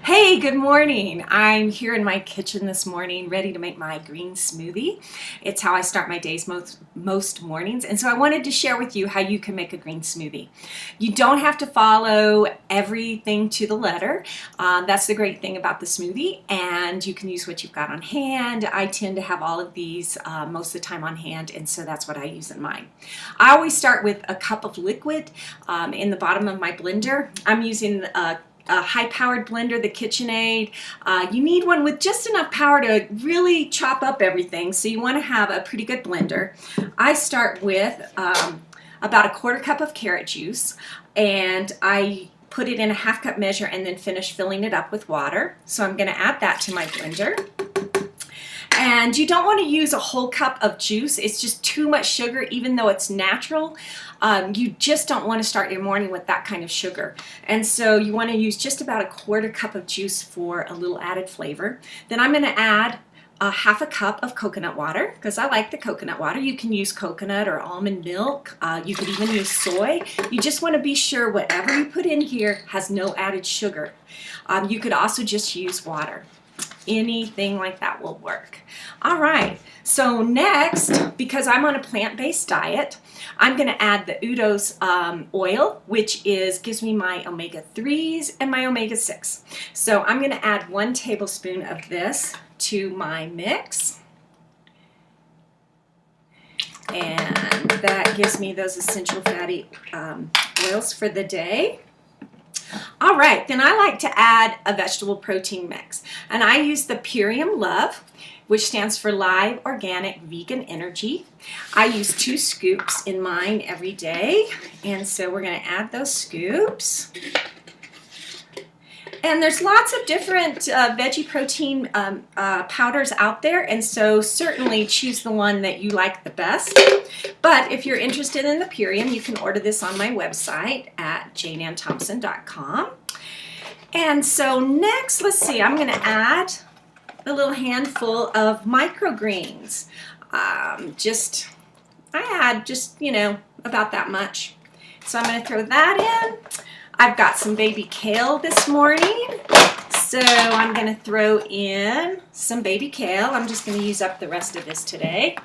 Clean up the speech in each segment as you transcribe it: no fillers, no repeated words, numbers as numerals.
Hey, good morning. I'm here in my kitchen this morning ready to make my green smoothie. It's how I start my days most mornings, and so I wanted to share with you how you can make a green smoothie. You don't have to follow everything to the letter. That's the great thing about the smoothie, and you can use what you've got on hand. I tend to have all of these most of the time on hand, and so that's what I use in mine. I always start with a cup of liquid in the bottom of my blender. I'm using a high-powered blender, the KitchenAid. You need one with just enough power to really chop up everything, so you want to have a pretty good blender. I start with about a quarter cup of carrot juice, and I put it in a half-cup measure and then finish filling it up with water. So I'm going to add that to my blender. And you don't want to use a whole cup of juice. It's just too much sugar, even though it's natural. You just don't want to start your morning with that kind of sugar. And so you want to use just about a quarter cup of juice for a little added flavor. Then I'm going to add a half a cup of coconut water, because I like the coconut water. You can use coconut or almond milk. You could even use soy. You just want to be sure whatever you put in here has no added sugar. You could also just use water. Anything like that will work. All right, so next, because I'm on a plant-based diet, I'm going to add the Udo's oil, which gives me my omega-3s and my omega-6. So I'm going to add 1 tablespoon of this to my mix. And that gives me those essential fatty oils for the day. All right, then I like to add a vegetable protein mix, and I use the Purium Love, which stands for Live Organic Vegan Energy. I use 2 scoops in mine every day, and so we're going to add those scoops. And there's lots of different veggie protein powders out there, and so certainly choose the one that you like the best. But if you're interested in the Purium, you can order this on my website at janeannethompson.com. And so next, let's see, I'm going to add a little handful of microgreens. I add just, about that much. So I'm going to throw that in. I've got some baby kale this morning, so I'm going to throw in some baby kale. I'm just going to use up the rest of this today.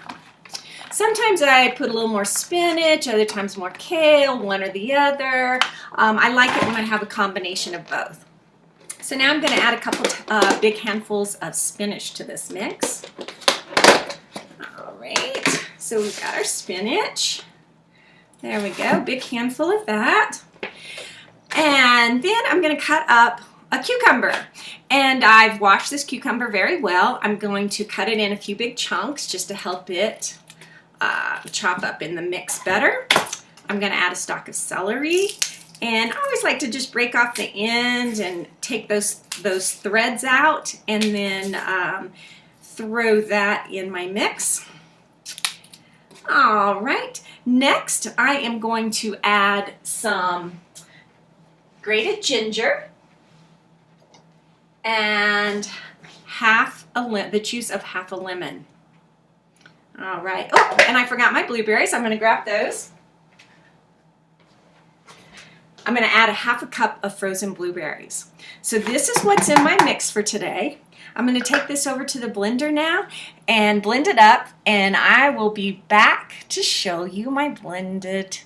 Sometimes I put a little more spinach, other times more kale, one or the other. I like it when I have a combination of both. So now I'm going to add a couple big handfuls of spinach to this mix. All right, so we've got our spinach. There we go, big handful of that. And then I'm going to cut up a cucumber, and I've washed this cucumber very well. I'm going to cut it in a few big chunks just to help it chop up in the mix better. I'm going to add a stalk of celery, and I always like to just break off the end and take those threads out, and then throw that in my mix. All right, next I am going to add some grated ginger and the juice of half a lemon. All right. Oh, and I forgot my blueberries. I'm going to grab those. I'm going to add a half a cup of frozen blueberries. So this is what's in my mix for today. I'm going to take this over to the blender now and blend it up, and I will be back to show you my blended